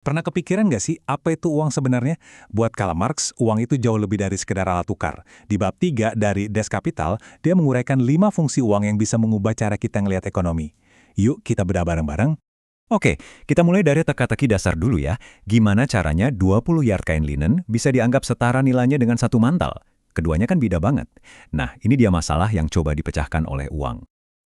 Pernah kepikiran nggak sih apa itu uang sebenarnya? Buat Karl Marx, uang itu jauh lebih dari sekedar alat tukar. Di bab 3 dari Des Kapital, dia menguraikan 5 fungsi uang yang bisa mengubah cara kita ngelihat ekonomi. Yuk kita bedah bareng-bareng. Oke, kita mulai dari teka-teki dasar dulu ya. Gimana caranya 20 yard kain linen bisa dianggap setara nilainya dengan satu mantel? Keduanya kan beda banget. Nah, ini dia masalah yang coba dipecahkan oleh uang.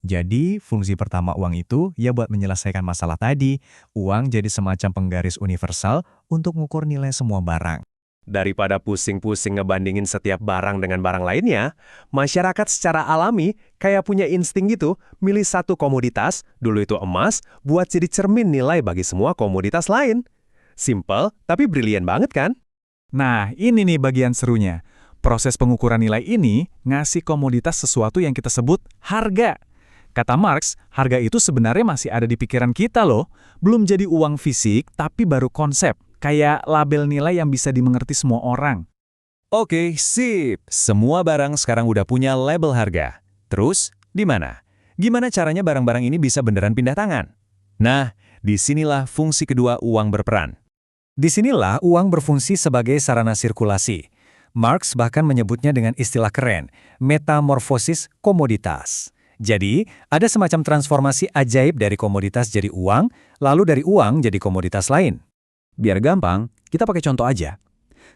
Jadi, fungsi pertama uang itu ya buat menyelesaikan masalah tadi. Uang jadi semacam penggaris universal untuk mengukur nilai semua barang. Daripada pusing-pusing ngebandingin setiap barang dengan barang lainnya, masyarakat secara alami kayak punya insting gitu, milih satu komoditas, dulu itu emas, buat jadi cermin nilai bagi semua komoditas lain. Simple, tapi brilian banget kan? Nah, ini nih bagian serunya. Proses pengukuran nilai ini ngasih komoditas sesuatu yang kita sebut harga. Kata Marx, harga itu sebenarnya masih ada di pikiran kita loh. Belum jadi uang fisik, tapi baru konsep. Kayak label nilai yang bisa dimengerti semua orang. Oke, sip. Semua barang sekarang udah punya label harga. Terus, di mana? Gimana caranya barang-barang ini bisa beneran pindah tangan? Nah, disinilah fungsi kedua uang berperan. Disinilah uang berfungsi sebagai sarana sirkulasi. Marx bahkan menyebutnya dengan istilah keren, metamorfosis komoditas. Jadi, ada semacam transformasi ajaib dari komoditas jadi uang, lalu dari uang jadi komoditas lain. Biar gampang, kita pakai contoh aja.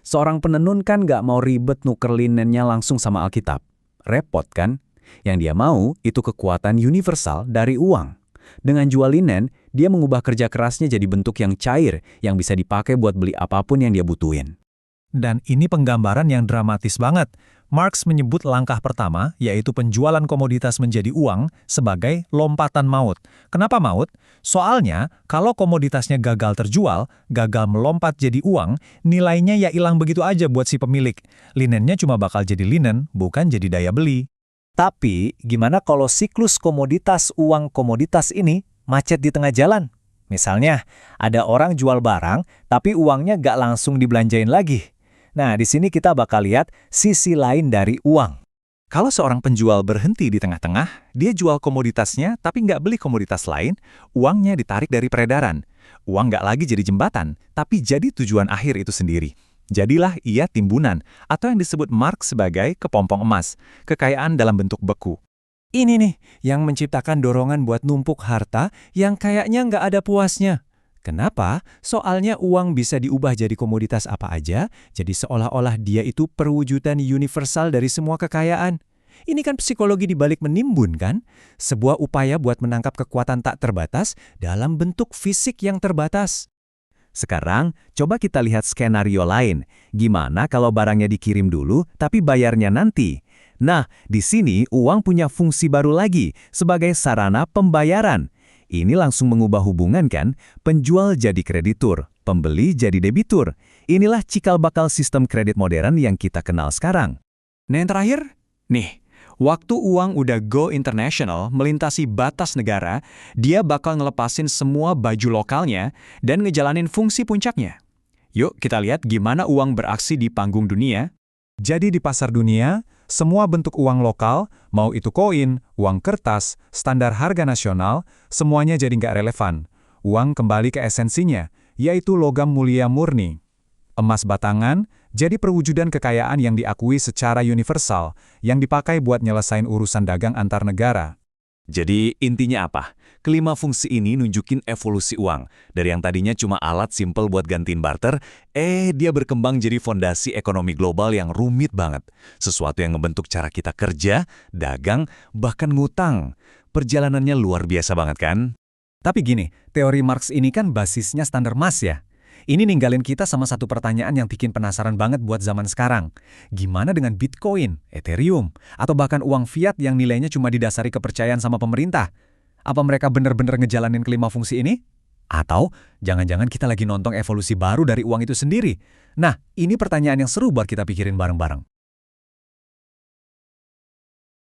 Seorang penenun kan nggak mau ribet nuker linennya langsung sama Alkitab. Repot kan? Yang dia mau itu kekuatan universal dari uang. Dengan jual linen, dia mengubah kerja kerasnya jadi bentuk yang cair, yang bisa dipakai buat beli apapun yang dia butuhin. Dan ini penggambaran yang dramatis banget. Marx menyebut langkah pertama, yaitu penjualan komoditas menjadi uang, sebagai lompatan maut. Kenapa maut? Soalnya, kalau komoditasnya gagal terjual, gagal melompat jadi uang, nilainya ya hilang begitu aja buat si pemilik. Linennya cuma bakal jadi linen, bukan jadi daya beli. Tapi, gimana kalau siklus komoditas uang komoditas ini macet di tengah jalan? Misalnya, ada orang jual barang, tapi uangnya nggak langsung dibelanjain lagi. Nah, di sini kita bakal lihat sisi lain dari uang. Kalau seorang penjual berhenti di tengah-tengah, dia jual komoditasnya tapi nggak beli komoditas lain, uangnya ditarik dari peredaran. Uang nggak lagi jadi jembatan, tapi jadi tujuan akhir itu sendiri. Jadilah ia timbunan, atau yang disebut Marx sebagai kepompong emas, kekayaan dalam bentuk beku. Ini nih yang menciptakan dorongan buat numpuk harta yang kayaknya nggak ada puasnya. Kenapa? Soalnya uang bisa diubah jadi komoditas apa aja, jadi seolah-olah dia itu perwujudan universal dari semua kekayaan. Ini kan psikologi dibalik menimbun kan? Sebuah upaya buat menangkap kekuatan tak terbatas dalam bentuk fisik yang terbatas. Sekarang, coba kita lihat skenario lain. Gimana kalau barangnya dikirim dulu, tapi bayarnya nanti? Nah, di sini uang punya fungsi baru lagi, sebagai sarana pembayaran. Ini langsung mengubah hubungan kan? Penjual jadi kreditur, pembeli jadi debitur. Inilah cikal bakal sistem kredit modern yang kita kenal sekarang. Nah yang terakhir, nih, waktu uang udah go international, melintasi batas negara, dia bakal ngelepasin semua baju lokalnya dan ngejalanin fungsi puncaknya. Yuk kita lihat gimana uang beraksi di panggung dunia. Jadi di pasar dunia, semua bentuk uang lokal, mau itu koin, uang kertas, standar harga nasional, semuanya jadi nggak relevan. Uang kembali ke esensinya, yaitu logam mulia murni. Emas batangan jadi perwujudan kekayaan yang diakui secara universal, yang dipakai buat nyelesain urusan dagang antar negara. Jadi intinya apa? Kelima fungsi ini nunjukin evolusi uang. Dari yang tadinya cuma alat simpel buat gantiin barter, dia berkembang jadi fondasi ekonomi global yang rumit banget. Sesuatu yang ngebentuk cara kita kerja, dagang, bahkan ngutang. Perjalanannya luar biasa banget kan? Tapi gini, teori Marx ini kan basisnya standar emas ya. Ini ninggalin kita sama satu pertanyaan yang bikin penasaran banget buat zaman sekarang. Gimana dengan Bitcoin, Ethereum, atau bahkan uang fiat yang nilainya cuma didasari kepercayaan sama pemerintah? Apa mereka benar-benar ngejalanin kelima fungsi ini? Atau jangan-jangan kita lagi nonton evolusi baru dari uang itu sendiri? Nah, ini pertanyaan yang seru buat kita pikirin bareng-bareng.